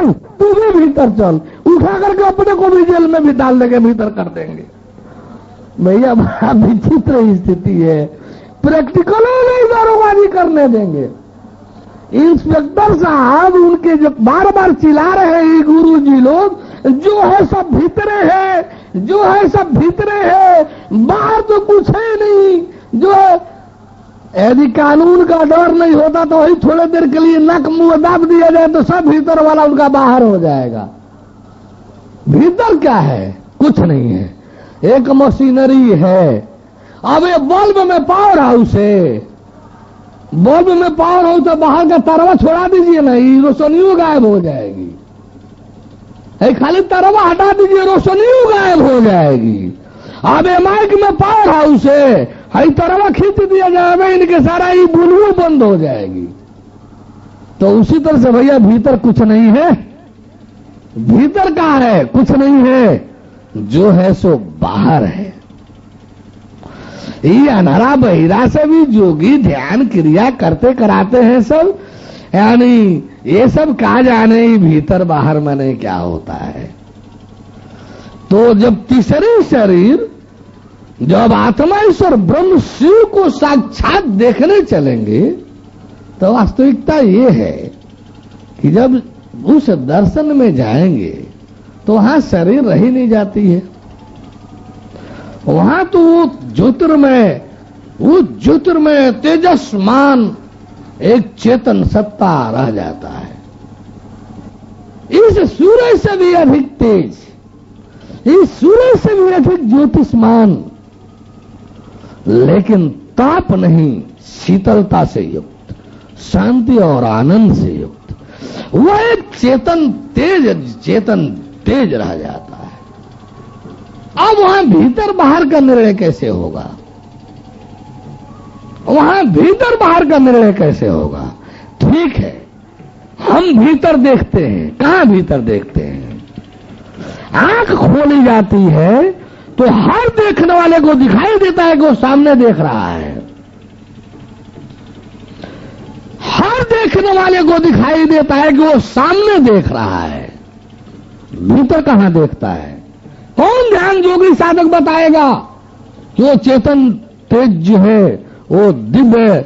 चल, तू भी भीतर चल, उठा करके अपने को भी जेल में भी डाल देंगे, भीतर कर देंगे। भैया बड़ा विचित्र स्थिति है। प्रैक्टिकल नहीं दारोगाजी करने देंगे। इंस्पेक्टर साहब उनके जो बार बार चिल्ला रहे हैं गुरु जी लोग, जो है सब भीतरे है, जो है सब भीतरे है, बाहर तो कुछ है नहीं। जो है यदि कानून का डर नहीं होता तो वही थोड़े देर के लिए नक मुंह दाब दिया जाए तो सब भीतर वाला उनका बाहर हो जाएगा। भीतर क्या है? कुछ नहीं है, एक मशीनरी है। अब ये बल्ब में पावर हाउस है, बल्ब में पावर हाउस तो बाहर का तरवा छोड़ा दीजिए ना, रोशनी गायब हो जाएगी। खाली तरवा हटा दीजिए, रोशनी गायब हो जाएगी। अब माइक में पावर हाउस है, तरवा खींच दिया जाएगा, इनके सारा ये बुलबुल बंद हो जाएगी। तो उसी तरह से भैया भीतर कुछ नहीं है। भीतर का है? कुछ नहीं है, जो है सो बाहर है। ये अनहरा बहिरा से भी जोगी ध्यान क्रिया करते कराते हैं सब, यानी ये सब कहा जाने भीतर बाहर माने क्या होता है। तो जब तीसरे शरीर, जब आत्मा ईश्वर ब्रह्म शिव को साक्षात देखने चलेंगे तो वास्तविकता ये है कि जब उस दर्शन में जाएंगे तो वहां शरीर रह ही नहीं जाती है। वहां तो वो ज्योतिर्मय तेजस्मान एक चेतन सत्ता रह जाता है। इस सूर्य से भी अधिक तेज, इस सूर्य से भी अधिक ज्योतिष्मान, लेकिन ताप नहीं, शीतलता से युक्त, शांति और आनंद से युक्त, वह एक चेतन तेज रह जाता है। अब वहां भीतर बाहर का निर्णय कैसे होगा? वहां भीतर बाहर का निर्णय कैसे होगा? ठीक है, हम भीतर देखते हैं। कहां भीतर देखते हैं? आंख खोली जाती है तो हर देखने वाले को दिखाई देता है कि वो सामने देख रहा है। हर देखने वाले को दिखाई देता है कि वो सामने देख रहा है। भीतर कहां देखता है? कौन ध्यान योगी साधक बताएगा कि वो चेतन तेज जो है, वो दिव्य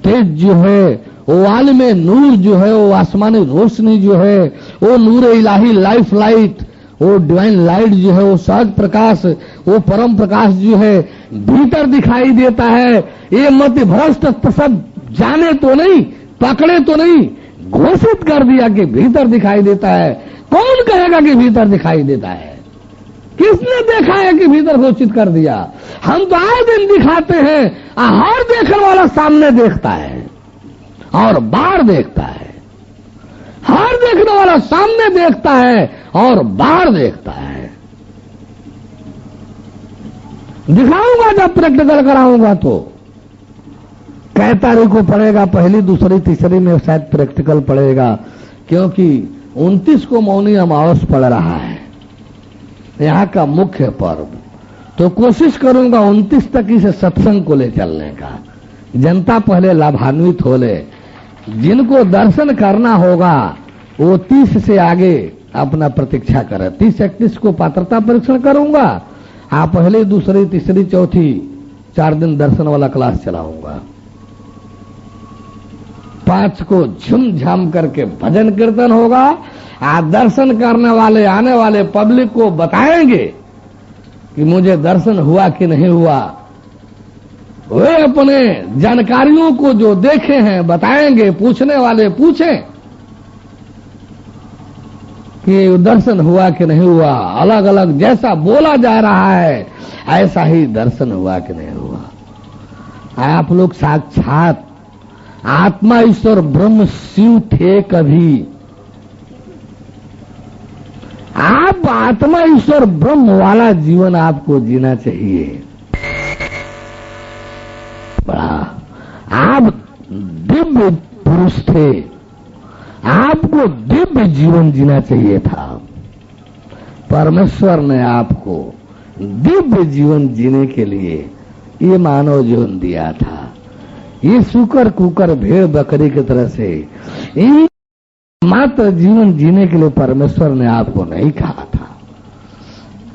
तेज जो है, वो आलम नूर जो है, वो आसमानी रोशनी जो है, वो नूर इलाही लाइफ लाइट, वो डिवाइन लाइट जो है, वो सहज प्रकाश, वो परम प्रकाश जो है भीतर दिखाई देता है। ये मत भ्रष्ट सब जाने तो नहीं, पकड़े तो नहीं, घोषित कर दिया कि भीतर दिखाई देता है। कौन कहेगा कि भीतर दिखाई देता है? किसने देखा है कि भीतर घोषित कर दिया? हम तो आए दिन दिखाते हैं, हर देखने वाला सामने देखता है और बाहर देखता है। हर देखने वाला सामने देखता है और बाहर देखता है। दिखाऊंगा जब प्रैक्टिकल कराऊंगा तो कै तारीख को पड़ेगा, पहली दूसरी तीसरी में शायद प्रैक्टिकल पड़ेगा, क्योंकि 29 को मौनी अमावस पड़ रहा है, यहाँ का मुख्य पर्व। तो कोशिश करूंगा 29 तक इसे सत्संग को ले चलने का, जनता पहले लाभान्वित हो ले। जिनको दर्शन करना होगा वो 30 से आगे अपना प्रतीक्षा करें। 30-31 को पात्रता परीक्षण करूंगा, आप पहले दूसरी तीसरी चौथी 4 दिन दर्शन वाला क्लास चलाऊंगा। 5 को झुमझाम करके भजन कीर्तन होगा। आप दर्शन करने वाले आने वाले पब्लिक को बताएंगे कि मुझे दर्शन हुआ कि नहीं हुआ। वे अपने जानकारियों को जो देखे हैं बताएंगे, पूछने वाले पूछें कि दर्शन हुआ कि नहीं हुआ। अलग अलग जैसा बोला जा रहा है ऐसा ही दर्शन हुआ कि नहीं हुआ। आप लोग साक्षात आत्मा ईश्वर ब्रह्म शिव थे कभी? आप आत्मा ईश्वर ब्रह्म वाला जीवन आपको जीना चाहिए। बड़ा आप दिव्य पुरुष थे, आपको दिव्य जीवन जीना चाहिए था। परमेश्वर ने आपको दिव्य जीवन जीने के लिए ये मानव जीवन दिया था। ये सुकर कुकर भेड़ बकरी की तरह से मात्र जीवन जीने के लिए परमेश्वर ने आपको नहीं कहा था।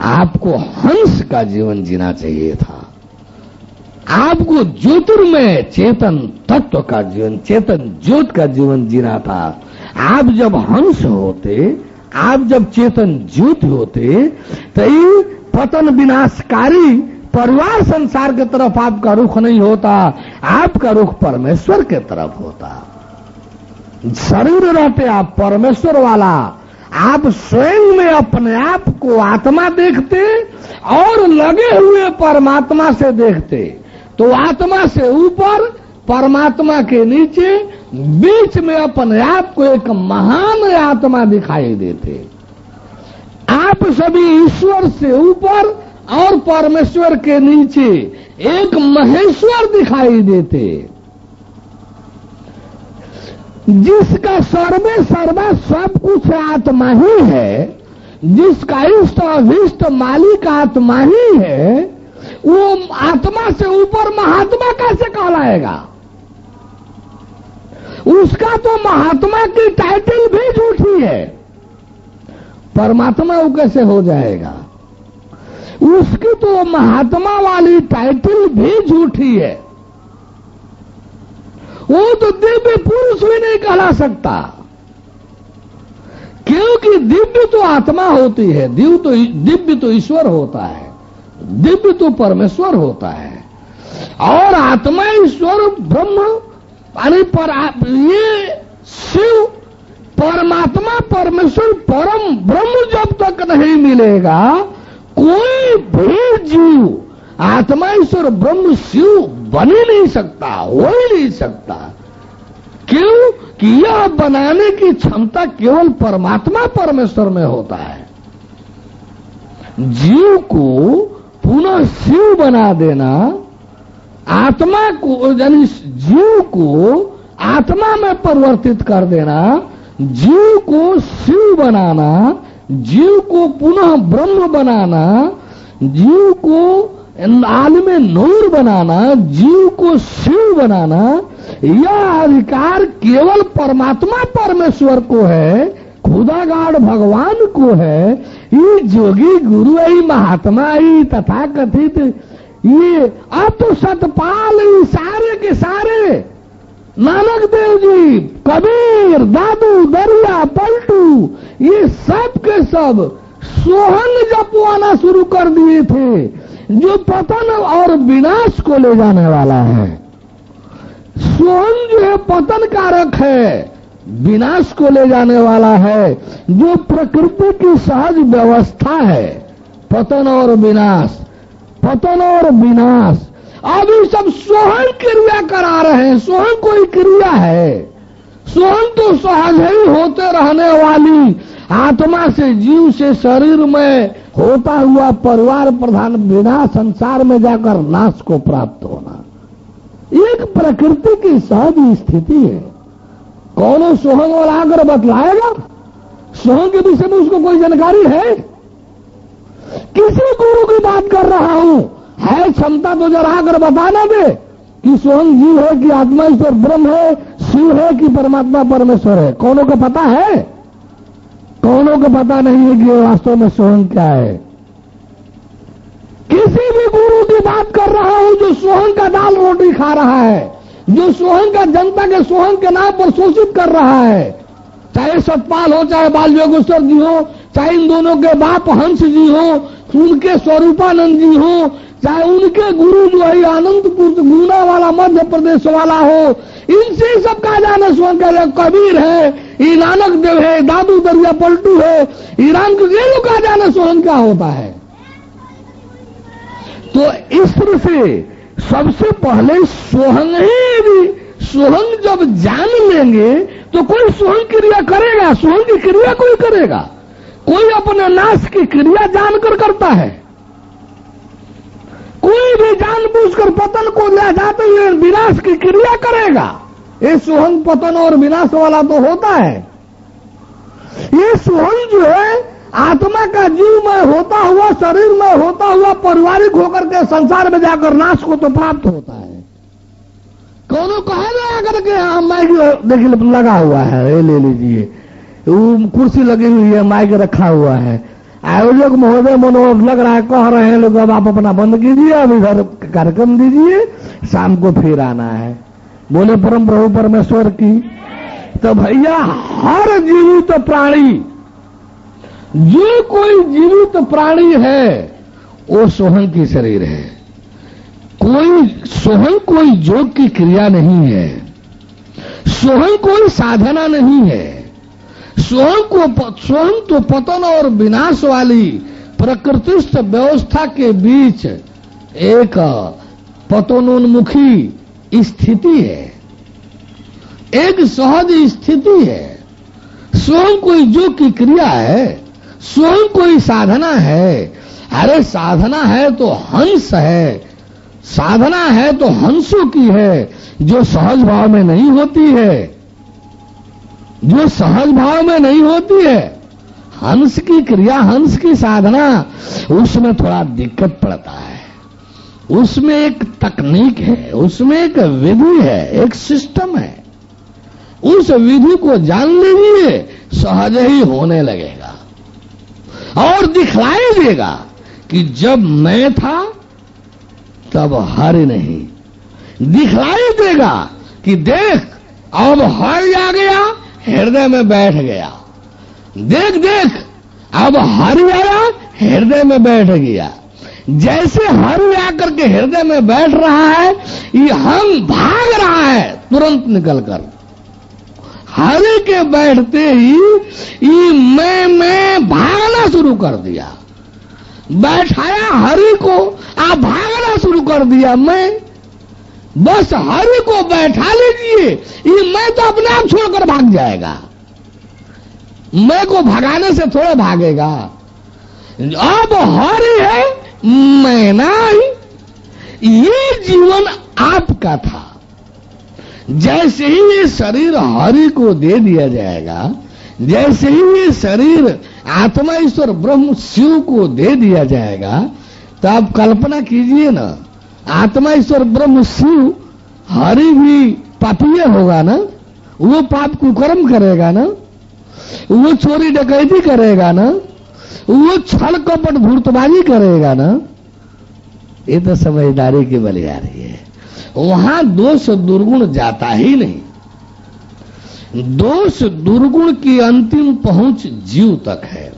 आपको हंस का जीवन जीना चाहिए था। आपको ज्योतिर्मय चेतन तत्व का जीवन, चेतन ज्योत का जीवन जीना था। आप जब हंस होते, आप जब चेतन ज्योति होते, तो ये पतन विनाशकारी परिवार संसार की तरफ आपका रुख नहीं होता, आपका रुख परमेश्वर के तरफ होता। शरीर रहते आप परमेश्वर वाला, आप स्वयं में अपने आप को आत्मा देखते और लगे हुए परमात्मा से देखते, तो आत्मा से ऊपर परमात्मा के नीचे बीच में अपने आप को एक महान आत्मा दिखाई देते। आप सभी ईश्वर से ऊपर और परमेश्वर के नीचे एक महेश्वर दिखाई देते, जिसका सर्वे सर्वा सब कुछ आत्मा ही है, जिसका इष्ट अभिष्ट मालिक आत्मा ही है, वो आत्मा से ऊपर महात्मा कैसे कहलाएगा? उसका तो महात्मा की टाइटल भी झूठी है, परमात्मा वो कैसे हो जाएगा? उसकी तो महात्मा वाली टाइटल भी झूठी है, वो तो दिव्य पुरुष भी नहीं कहला सकता, क्योंकि दिव्य तो आत्मा होती है, दिव्य तो ईश्वर होता है, दिव्य तो परमेश्वर होता है, और आत्मा ईश्वर ब्रह्म यानी ये शिव परमात्मा परमेश्वर परम ब्रह्म जब तक नहीं मिलेगा, कोई भी जीव आत्मा ईश्वर ब्रह्म शिव बन ही नहीं सकता, हो ही नहीं सकता। क्यों कि यह बनाने की क्षमता केवल परमात्मा परमेश्वर में होता है। जीव को पुनः शिव बना देना, आत्मा को यानी जीव को आत्मा में परिवर्तित कर देना, जीव को शिव बनाना, जीव को पुनः ब्रह्म बनाना, जीव को आलमे नूर बनाना, जीव को शिव बनाना, यह अधिकार केवल परमात्मा परमेश्वर को है, खुदागाड़ भगवान को है। ये जोगी गुरु ही महात्मा ही तथा कथित ये अब तो सतपाल सारे के सारे नानक देव जी, कबीर, दादू, दरिया, पलटू, ये सब के सब सोहंग जपवाना शुरू कर दिए थे, जो पतन और विनाश को ले जाने वाला है। सोहंग जो है पतन कारक है, विनाश को ले जाने वाला है, जो प्रकृति की सहज व्यवस्था है, पतन और विनाश, पतन और विनाश। अभी सब सोहंग क्रिया करा रहे हैं, सोहंग कोई क्रिया है, सोहंग तो सहज ही होते रहने वाली आत्मा से जीव से शरीर में होता हुआ परिवार प्रधान विनाश, संसार में जाकर नाश को प्राप्त होना, एक प्रकृति की सहज स्थिति है। कौन सोहंग वाला आकर बतलाएगा? सोहंग के विषय में उसको कोई जानकारी है? किसी गुरु की बात कर रहा हूं, है क्षमता तो जरा आकर बताना दे कि सोहंग जीव है कि आत्मा ईश्वर ब्रह्म है, शिव है कि परमात्मा परमेश्वर है। कौनों को पता है? कौनों को पता नहीं है कि वास्तव में सोहंग क्या है। किसी भी गुरु की बात कर रहा हूं जो सोहंग का दाल रोटी खा रहा है, जो सोहंग का जनता के सोहंग के नाम पर शोषित कर रहा है, चाहे सतपाल हो, चाहे बाल योगेश्वर जी हो, चाहे इन दोनों के बाप हंस जी हो, उनके स्वरूपानंद जी हो, चाहे उनके गुरु जो है अनंतपुर गुना वाला मध्य प्रदेश वाला हो, इनसे सब कहा जाना सोहंग का, कबीर है, ये नानक देव है, दादू दरिया पलटू है, ईरान को ये लोग कहा जाना सोहंग क्या होता है। तो इस तरह से सबसे पहले सोहंग ही, सोहंग जब जान लेंगे तो कोई सोहंग क्रिया करेगा, सोहंग की क्रिया कोई करेगा, कोई अपने नाश की क्रिया जानकर करता है, कोई भी जानबूझकर पतन को ले जाते हुए विनाश की क्रिया करेगा। ये सोहंग पतन और विनाश वाला तो होता है। ये सोहंग जो है आत्मा का जीव में होता हुआ, शरीर में होता हुआ, पारिवारिक होकर के संसार में जाकर नाश को तो प्राप्त होता है। कौन कहेगा अगर के माइक देखिए लगा हुआ है, ये ले लीजिए, वो कुर्सी लगी हुई है, माइक रखा हुआ है, आयोजक महोदय मनोहर लग रहा है, कह रहे हैं लोग अब आप अपना बंद कीजिए, अब इधर कार्यक्रम दीजिए, शाम को फिर आना है। बोले परम प्रभु परमेश्वर की। तो भैया हर जीवित प्राणी, जो कोई जीवित प्राणी है वो सोहन की शरीर है। कोई सोहन कोई योग की क्रिया नहीं है, सोहन कोई साधना नहीं है। सोहन तो पतन और विनाश वाली प्रकृतिस्थ व्यवस्था के बीच एक पतनोन्मुखी स्थिति है, एक सहज स्थिति है। सोहन कोई योग की क्रिया है, सोहन कोई साधना है। अरे साधना है तो हंस है, साधना है तो हंसों की है, जो सहज भाव में नहीं होती है, जो सहज भाव में नहीं होती है। हंस की क्रिया, हंस की साधना, उसमें थोड़ा दिक्कत पड़ता है, उसमें एक तकनीक है, उसमें एक विधि है, एक सिस्टम है। उस विधि को जान लीजिए, सहज ही होने लगेगा और दिखलाई देगा कि जब मैं था तब हरि नहीं। दिखलाई देगा कि देख अब हरि आ गया, हृदय में बैठ गया। देख देख अब हरि आया, हृदय में बैठ गया। जैसे हरि आकर के हृदय में बैठ रहा है, ये हम भाग रहा है तुरंत निकलकर। हरि के बैठते ही ये मैं भागना शुरू कर दिया। बैठाया हरि को, आप भागना शुरू कर दिया। मैं बस हरि को बैठा लीजिए, ये मैं तो अपने आप छोड़कर भाग जाएगा। मैं को भगाने से थोड़ा भागेगा। अब हरि है, मैं नहीं। ये जीवन आपका था। जैसे ही ये शरीर हरि को दे दिया जाएगा, जैसे ही ये शरीर आत्मा ईश्वर ब्रह्म शिव को दे दिया जाएगा, तो आप कल्पना कीजिए ना, आत्मा ईश्वर ब्रह्म शिव, हरि भी पापीय होगा ना, वो पाप कुकर्म करेगा ना, वो चोरी डकैती करेगा ना, वो छल कपट धूर्तबाजी करेगा ना। ये तो समझदारी की बलिहारी है। वहां दोष दुर्गुण जाता ही नहीं। दोष दुर्गुण की अंतिम पहुंच जीव तक है।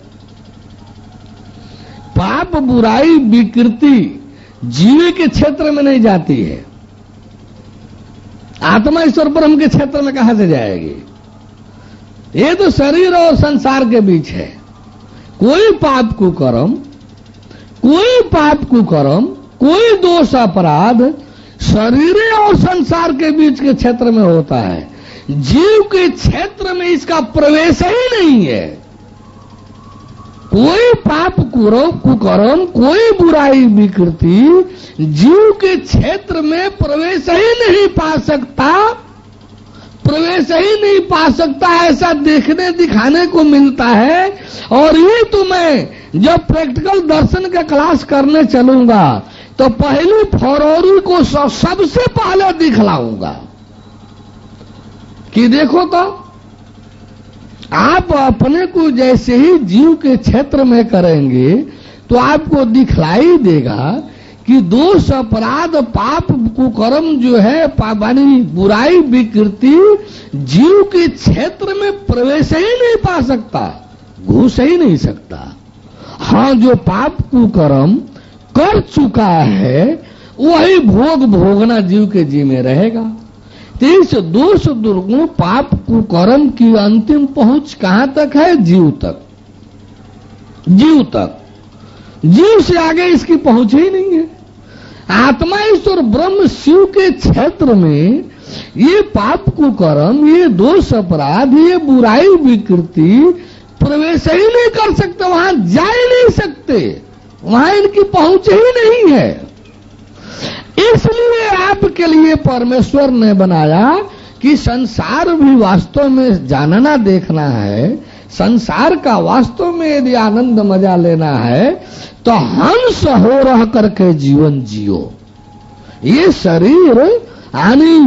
पाप बुराई विकृति जीव के क्षेत्र में नहीं जाती है, आत्मा ईश्वर ब्रह्म के क्षेत्र में कहां से जाएगी? ये तो शरीर और संसार के बीच है। कोई पाप कुकर्म, कोई पाप कुकर्म, कोई दोष अपराध शरीर और संसार के बीच के क्षेत्र में होता है। जीव के क्षेत्र में इसका प्रवेश ही नहीं है। कोई पाप कुकर्म, कोई बुराई विकृति जीव के क्षेत्र में प्रवेश ही नहीं पा सकता, प्रवेश ही नहीं पा सकता। ऐसा देखने दिखाने को मिलता है। और ये तो मैं जब प्रैक्टिकल दर्शन का क्लास करने चलूंगा तो पहली फरवरी को सबसे पहले दिखलाऊंगा कि देखो तो आप अपने को जैसे ही जीव के क्षेत्र में करेंगे तो आपको दिखलाई देगा कि दोष अपराध पाप कुकर्म जो है, पापानी बुराई विकृति जीव के क्षेत्र में प्रवेश ही नहीं पा सकता, घुस ही नहीं सकता। हाँ, जो पाप कुकर्म कर चुका है वही भोग भोगना जीव के जी में रहेगा। तो इस दोष दुर्गुण पाप कुकर्म की अंतिम पहुंच कहां तक है? जीव तक। जीव तक, जीव से आगे इसकी पहुंच ही नहीं है। आत्मा ईश्वर ब्रह्म शिव के क्षेत्र में ये पाप कुकर्म, ये दोष अपराध, ये बुराई विकृति प्रवेश ही नहीं कर सकते, वहां जा ही नहीं सकते, वहां इनकी पहुंच ही नहीं है। इसलिए आपके लिए परमेश्वर ने बनाया कि संसार भी वास्तव में जानना देखना है, संसार का वास्तव में यदि आनंद मजा लेना है तो हंस हो रह करके जीवन जियो। ये शरीर यानी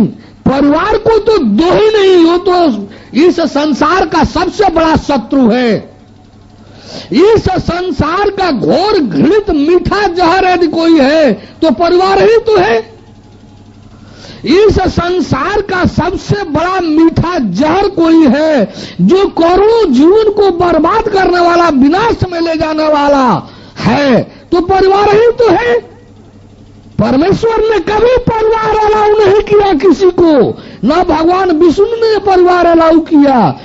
परिवार को तो दो ही नहीं, हो तो इस संसार का सबसे बड़ा शत्रु है। इस संसार का घोर घृणित मीठा जहर यदि कोई है तो परिवार ही तो है। इस संसार का सबसे बड़ा मीठा जहर कोई है जो करोड़ों जीवन को बर्बाद करने वाला, विनाश में ले जाने वाला है, तो परिवार ही तो है। परमेश्वर ने कभी परिवार अलाउ नहीं किया किसी को, न भगवान विष्णु ने परिवार अलाउ किया,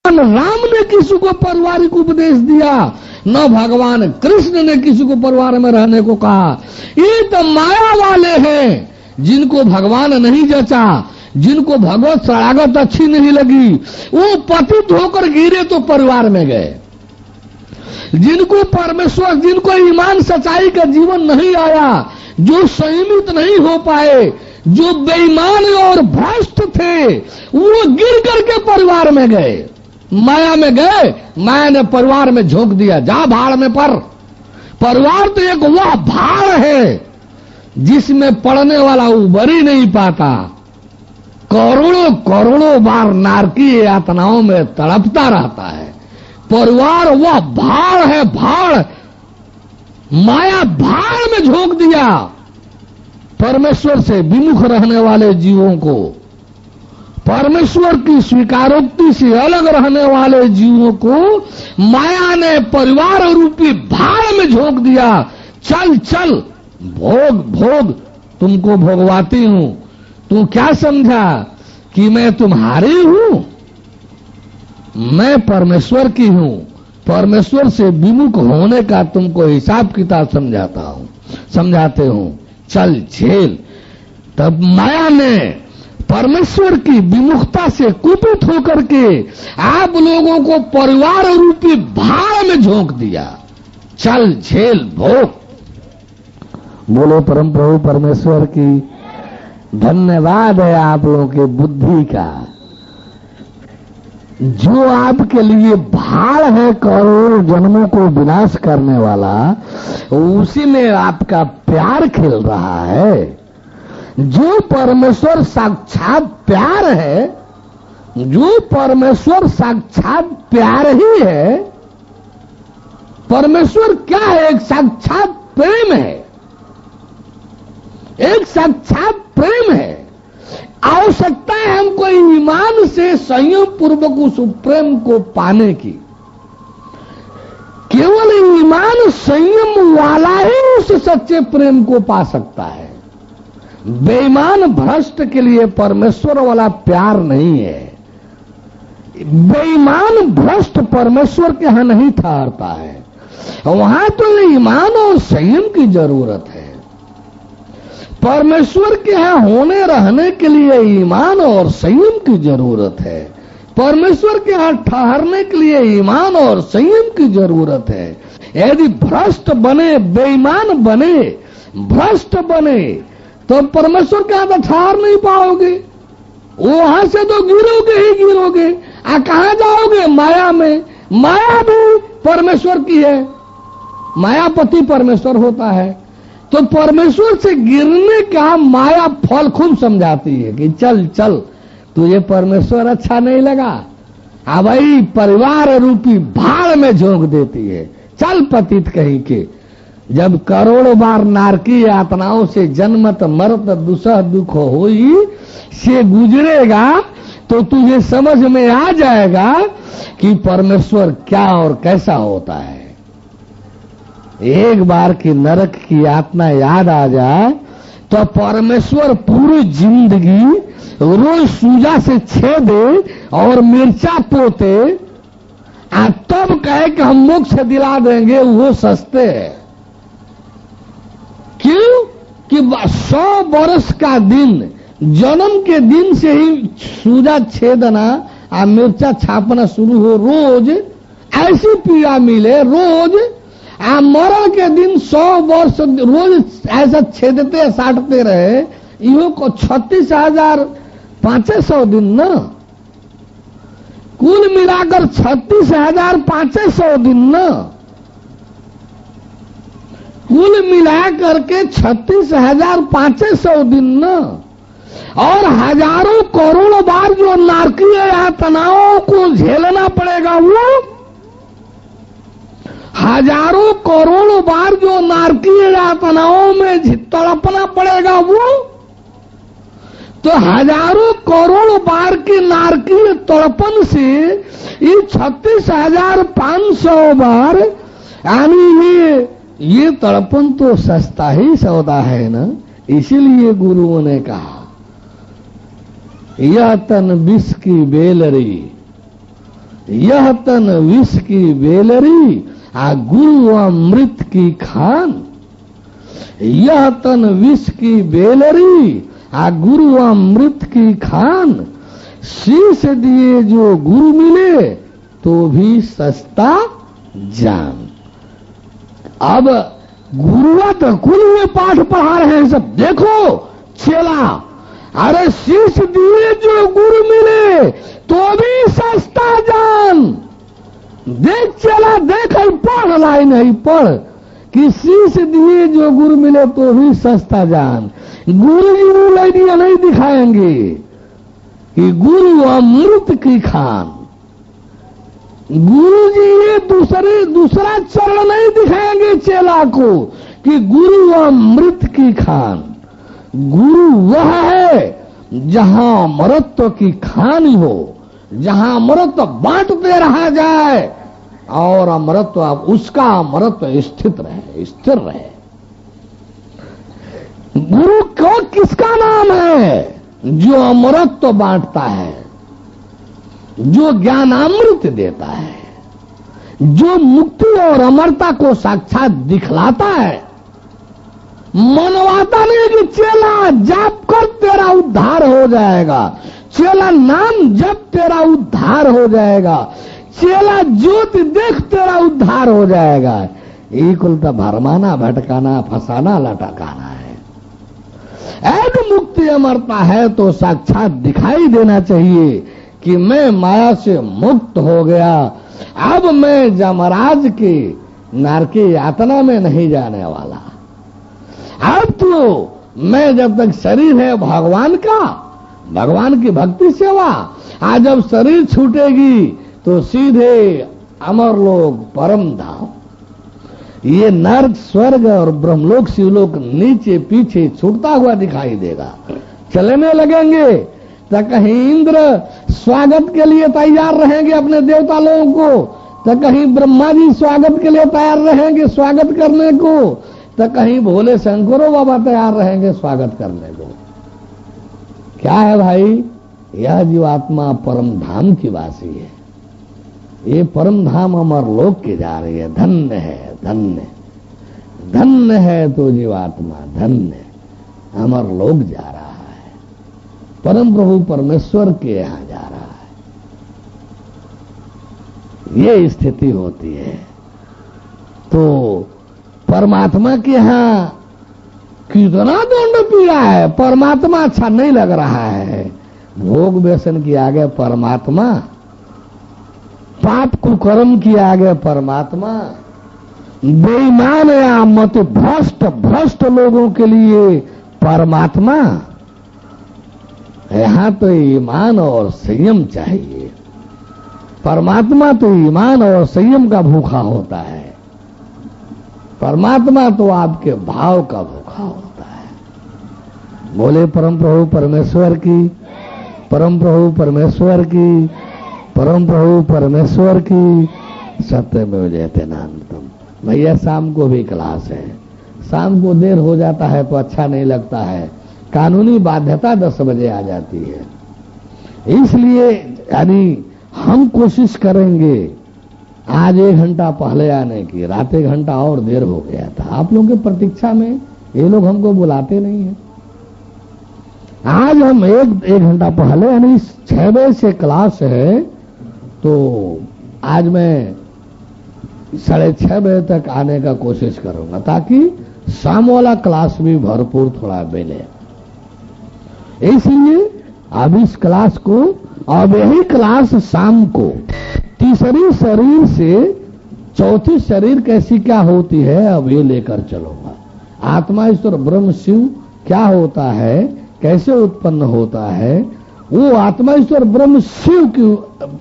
न राम ने किसी को पारिवारिक उपदेश दिया, न भगवान कृष्ण ने किसी को परिवार में रहने को कहा। ये तो माया वाले हैं जिनको भगवान नहीं जचा, जिनको भगवत शरणागत अच्छी नहीं लगी, वो पतित होकर गिरे तो परिवार में गए। जिनको परमेश्वर, जिनको ईमान सच्चाई का जीवन नहीं आया, जो संयमित नहीं हो पाए, जो बेईमान और भ्रष्ट थे, वो गिर करके परिवार में गए, माया में गए। माया ने परिवार में झोंक दिया, जा भाड़ में पर। परिवार तो एक वह भाड़ है जिसमें पड़ने वाला उबर ही नहीं पाता, करोड़ों करोड़ों बार नारकीय यातनाओं में तड़पता रहता है। परिवार वह भाड़ है, भाड़। माया भाड़ में झोंक दिया परमेश्वर से विमुख रहने वाले जीवों को, परमेश्वर की स्वीकारोक्ति से अलग रहने वाले जीवों को माया ने परिवार रूपी भाड़ में झोंक दिया। चल चल, भोग भोग, तुमको भोगवाती हूं। तू क्या समझा कि मैं तुम्हारी हूं? मैं परमेश्वर की हूं। परमेश्वर से विमुख होने का तुमको हिसाब किताब समझाते हूं। चल झेल। तब माया ने परमेश्वर की विमुखता से कुपित होकर के आप लोगों को परिवार रूपी भाड़ में झोंक दिया। चल झेल भोग। बोलो परम प्रभु परमेश्वर की धन्यवाद है आप लोगों के बुद्धि का, जो आपके लिए भाड़ है करोड़ों जन्मों को विनाश करने वाला, उसी में आपका प्यार खिल रहा है। जो परमेश्वर साक्षात प्यार है, जो परमेश्वर साक्षात प्यार ही है। परमेश्वर क्या है? एक साक्षात प्रेम है, एक साक्षात प्रेम है। आवश्यकता है हमको ईमान से संयम पूर्वक उस प्रेम को पाने की। केवल ईमान संयम वाला ही उस सच्चे प्रेम को पा सकता है। बेईमान भ्रष्ट के लिए परमेश्वर वाला प्यार नहीं है। बेईमान भ्रष्ट परमेश्वर के यहां नहीं ठहरता है। वहां तो ईमान और संयम की जरूरत है। परमेश्वर के यहां होने रहने के लिए ईमान और संयम की जरूरत है। परमेश्वर के यहां ठहरने के लिए ईमान और संयम की जरूरत है। यदि भ्रष्ट बने, बेईमान बने, भ्रष्ट बने, तो परमेश्वर के यहां तो ठहर नहीं पाओगे। वहां से तो गिरोगे ही गिरोगे। कहां जाओगे? माया में। माया भी परमेश्वर की है, मायापति परमेश्वर होता है। तो परमेश्वर से गिरने का माया फल खूब समझाती है कि चल चल, तुझे परमेश्वर अच्छा नहीं लगा, अब भाई परिवार रूपी भाड़ में झोंक देती है। चल पतित कहीं के। जब करोड़ों बार नारकीय यातनाओं से जन्मत मरत दुसह दुख होई से गुजरेगा तो तुझे समझ में आ जाएगा कि परमेश्वर क्या और कैसा होता है। एक बार की नरक की यातना याद आ जाए तो परमेश्वर पूरी जिंदगी रोज सूजा से छेदे और मिर्चा पोते, तब कहे कि हम मोक्ष दिला देंगे, वो सस्ते है। क्यों? कि 100 वर्ष का दिन, जन्म के दिन से ही सूजा छेदना और मिर्चा छापना शुरू हो, रोज ऐसी पीड़ा मिले, रोज मरण के दिन 100 वर्ष रोज ऐसा छेदते साटते रहे। इहो को 36,500 दिन न, कुल मिलाकर 36,500 दिन न, कुल मिलाकर के 36,500 दिन न। और हजारों करोड़ों बार जो नारकीय यातनाओं को झेलना पड़ेगा वो, हजारों करोड़ों बार जो नारकीय यातनाओं में तड़पना पड़ेगा वो, तो हजारों करोड़ बार के नारकीय तड़पन से ये 36,500 बार, यानी ये तड़पन तो सस्ता ही सौदा है ना। इसीलिए गुरुओं ने कहा यह तन विष की बेलरी, यह तन विष की बेलरी आ गुरु अमृत की खान, यह तन विष की बेलरी आ गुरु अमृत की खान, शीश दिए जो गुरु मिले तो भी सस्ता जान। अब गुरुआ तो कुल में पाठ पढ़ा रहे हैं सब, देखो चेला, अरे शीश दिए जो गुरु मिले तो भी सस्ता जान। देख चेला, देख पढ़ लाइन है, पढ़ कि शीश दिए जो गुरु मिले तो भी सस्ता जान। गुरु जी वो लाइनियां नहीं दिखाएंगे कि गुरु अमृत की खान, गुरु जी ये दूसरा चरण नहीं दिखाएंगे चेला को कि गुरु अमृत की खान। गुरु वह है जहां अमृत की खान हो, जहां अमृत बांटते रहा जाए और अमृत उसका अमृत स्थित रहे, स्थिर रहे। गुरु को किसका नाम है? जो अमृत तो बांटता है, जो ज्ञानामृत देता है, जो मुक्ति और अमरता को साक्षात दिखलाता है। मनवाता नहीं कि चेला जाप कर तेरा उद्धार हो जाएगा, चेला नाम जप तेरा उद्धार हो जाएगा, चेला ज्योति देख तेरा उद्धार हो जाएगा। एक उल्टा भरमाना, भटकाना, फंसाना, लटकाना है। ऐसी मुक्ति अमरता है तो साक्षात दिखाई देना चाहिए कि मैं माया से मुक्त हो गया, अब मैं जमराज के नारकी यातना में नहीं जाने वाला। अब तो मैं जब तक शरीर है भगवान का, भगवान की भक्ति सेवा, आज जब शरीर छूटेगी तो सीधे अमर लोक परम धाम। ये नर्क, स्वर्ग और ब्रह्मलोक, शिवलोक नीचे पीछे छूटता हुआ दिखाई देगा। चलने लगेंगे तो कहीं इंद्र स्वागत के लिए तैयार रहेंगे अपने देवता लोगों को, तो कहीं ब्रह्मा जी स्वागत के लिए तैयार रहेंगे स्वागत करने को, तो कहीं भोले शंकरो बाबा तैयार रहेंगे स्वागत करने को। क्या है भाई? यह जीवात्मा परम धाम की वासी है। ये परम धाम अमर लोक के जा रही है। धन्य है, धन्य धन्य है तो जीवात्मा, धन्य अमर लोक जा रहा है, परम प्रभु परमेश्वर के यहां जा रहा है। ये स्थिति होती है। तो परमात्मा के यहां कितना दंड पीड़ा है, परमात्मा अच्छा नहीं लग रहा है। भोग व्यसन के आगे परमात्मा, पाप कुकर्म के आगे परमात्मा, बेईमान या मत भ्रष्ट लोगों के लिए परमात्मा। यहां तो ईमान और संयम चाहिए। परमात्मा तो ईमान और संयम का भूखा होता है, परमात्मा तो आपके भाव का भूखा होता है। बोले परम प्रभु परमेश्वर की, परम प्रभु परमेश्वर की, परम प्रभु परमेश्वर की। सत्यमेव जयते नानतम। भैया शाम को भी क्लास है, शाम को देर हो जाता है तो अच्छा नहीं लगता है। कानूनी बाध्यता 10 बजे आ जाती है, इसलिए यानी हम कोशिश करेंगे आज 1 घंटा पहले आने की। रात 1 घंटा और देर हो गया था आप लोगों की प्रतीक्षा में, ये लोग हमको बुलाते नहीं है। आज हम एक घंटा पहले, यानी 6 बजे से क्लास है, तो आज मैं 6:30 बजे तक आने का कोशिश करूंगा ताकि शाम वाला क्लास भी भरपूर थोड़ा मिले। इसलिए अब इस क्लास को, अब यही क्लास शाम को तीसरी शरीर से चौथी शरीर कैसी क्या होती है अब ये लेकर चलूंगा। आत्मा ईश्वर ब्रह्म शिव क्या होता है, कैसे उत्पन्न होता है, वो आत्मा ईश्वर ब्रह्म शिव की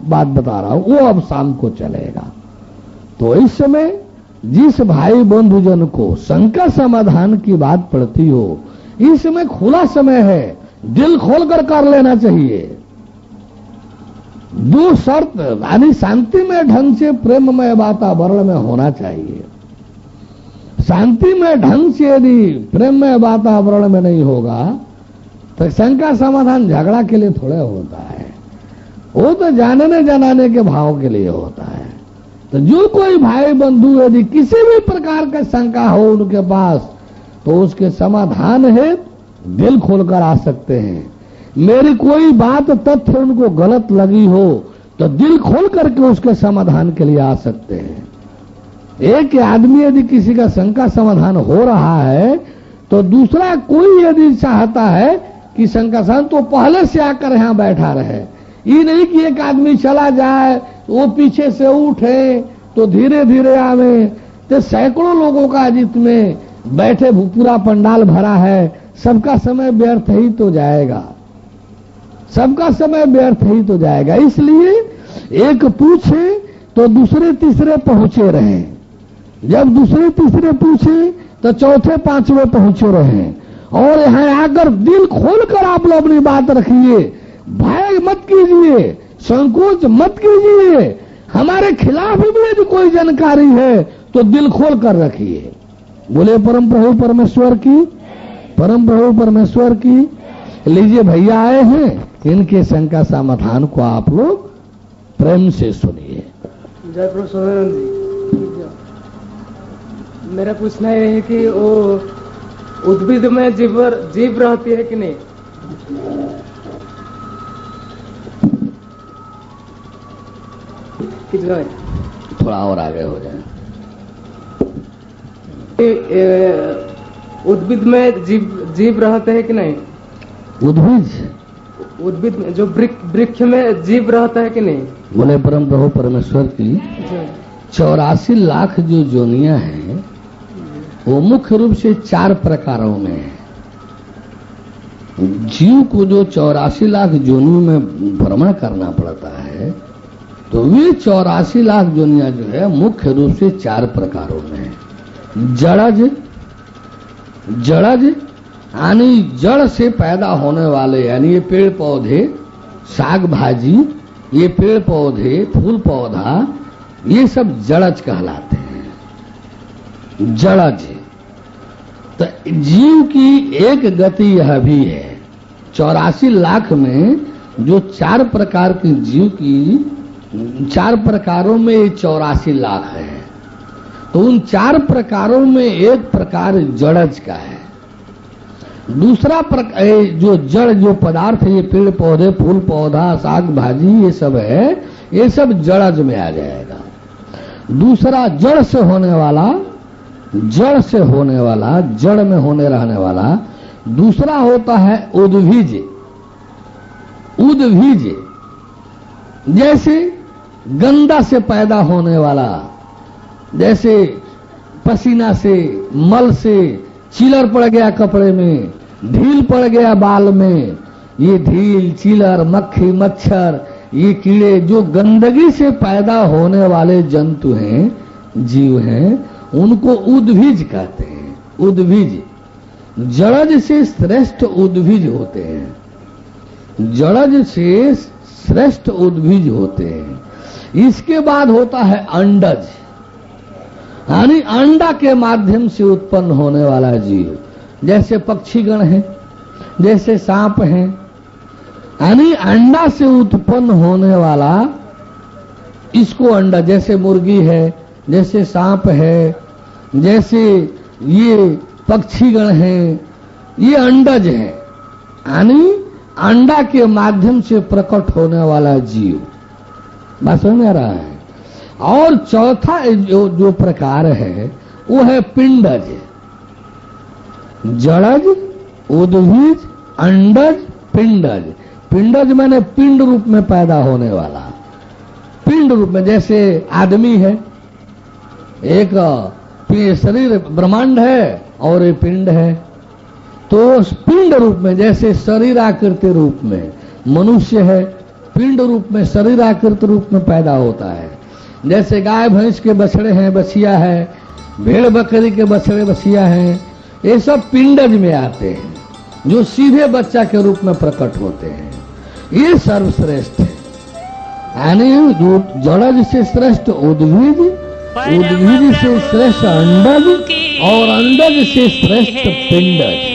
बात बता रहा हूं, वो अब शाम को चलेगा। तो इस समय जिस भाई बंधुजन को शंका समाधान की बात पड़ती हो, इस समय खुला समय है, दिल खोलकर कर लेना चाहिए। दो शर्त, यानी शांति में ढंग से प्रेममय वातावरण में होना चाहिए। शांति में ढंग से यदि प्रेममय वातावरण में नहीं होगा तो शंका समाधान झगड़ा के लिए थोड़ा होता है, वो तो जानने जनाने के भाव के लिए होता है। तो जो कोई भाई बंधु यदि किसी भी प्रकार का शंका हो उनके पास, तो उसके समाधान है दिल खोलकर आ सकते हैं। मेरी कोई बात तथ्य उनको गलत लगी हो तो दिल खोल करके उसके समाधान के लिए आ सकते हैं। एक आदमी यदि किसी का शंका समाधान हो रहा है तो दूसरा कोई यदि चाहता है कि शंका समाधान, तो पहले से आकर यहां बैठा रहे। ये नहीं कि एक आदमी चला जाए, वो पीछे से उठे तो धीरे धीरे आवे। तो सैकड़ों लोगों का जिसमें बैठे पूरा पंडाल भरा है, सबका समय व्यर्थ ही तो जाएगा, सबका समय व्यर्थ ही तो जाएगा। इसलिए एक पूछे तो दूसरे तीसरे पहुंचे रहे, जब दूसरे तीसरे पूछे तो चौथे पांचवें पहुंचे रहे। और यहां आकर दिल खोलकर आप लोग अपनी बात रखिए, भय मत कीजिए, संकोच मत कीजिए। हमारे खिलाफ भी यदि कोई जानकारी है तो दिल खोल कर रखिए। बोले परम प्रभु परमेश्वर की, परम प्रभु परमेश्वर की। लीजिए भैया आए हैं, इनके शंका समाधान को आप लोग प्रेम से सुनिए। जय प्रभु स्वामीनाथ जी। मेरा पूछना यह है कि वो उद्भिद में जीव रहती है कि नहीं? थोड़ा और आगे हो जाए। उद्भिद में जीव रहते हैं कि नहीं? उद्भिद में जो वृक्ष में जीव रहता है कि नहीं? बोले परम प्रभु परमेश्वर की 84 लाख जो जोनियां हैं वो मुख्य रूप से 4 प्रकारों में है। जीव को जो 84 लाख जोनियों में भ्रमण करना पड़ता है, तो वे 84 लाख जोनियां जो है मुख्य रूप से 4 प्रकारों में है। जड़ज यानी जड़ से पैदा होने वाले, यानी ये पेड़ पौधे, साग भाजी, ये पेड़ पौधे, फूल पौधा, ये सब जड़ज कहलाते हैं। जड़ज। तो जीव की एक गति यह भी है, 84 लाख में जो 4 प्रकार के जीव की 4 प्रकारों में ये 84 लाख है। तो उन 4 प्रकारों में एक प्रकार जड़ज का है। दूसरा प्रकार जो जड़ जो पदार्थ है, ये पेड़ पौधे, फूल पौधा, साग भाजी, ये सब है, ये सब जड़ज में आ जाएगा। दूसरा जड़ से होने वाला, जड़ में होने रहने वाला। दूसरा होता है उद्भिज। जैसे गंदा से पैदा होने वाला, जैसे पसीना से, मल से, चिलर पड़ गया कपड़े में, ढील पड़ गया बाल में, ये ढील, चिलर, मक्खी, मच्छर, ये कीड़े जो गंदगी से पैदा होने वाले जंतु हैं, जीव हैं, उनको उद्भिज कहते हैं। उद्भिज। जड़ज से श्रेष्ठ उद्भिज होते हैं। जड़ज से श्रेष्ठ उद्भिज होते हैं। इसके बाद होता है अंडज, यानी अंडा के माध्यम से उत्पन्न होने वाला जीव, जैसे पक्षीगण है, जैसे सांप है, यानी अंडा से उत्पन्न होने वाला, इसको अंडा, जैसे मुर्गी है, जैसे सांप है, जैसे ये पक्षीगण है, ये अंडज है, यानी अंडा के माध्यम से प्रकट होने वाला जीव। बात समझ में आ रहा है? और चौथा जो प्रकार है वो है पिंडज। जड़ज, उद्भिज, अंडज, पिंडज। पिंडज माने पिंड रूप में पैदा होने वाला। पिंड रूप में, जैसे आदमी है, एक शरीर ब्रह्मांड है और ये पिंड है, तो पिंड रूप में, जैसे शरीर आकृति रूप में मनुष्य है, पिंड रूप में शरीर आकृति रूप में पैदा होता है। जैसे गाय भैंस के बछड़े हैं, बछिया है, भेड़ बकरी के बछड़े बछिया हैं, ये सब पिंडज में आते हैं, जो सीधे बच्चा के रूप में प्रकट होते हैं। ये सर्वश्रेष्ठ है, यानी जो जड़ज से श्रेष्ठ उद्भिद, उद्भिद से श्रेष्ठ अंडज, और अंडज से श्रेष्ठ पिंडज।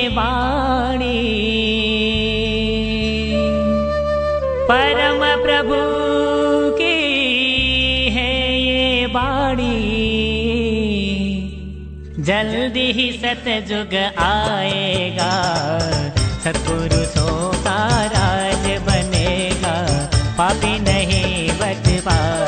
परम प्रभु की है ये वाणी, जल्दी ही सतयुग आएगा, सत्पुरुषों का राज बनेगा, पापी नहीं बच पाएगा।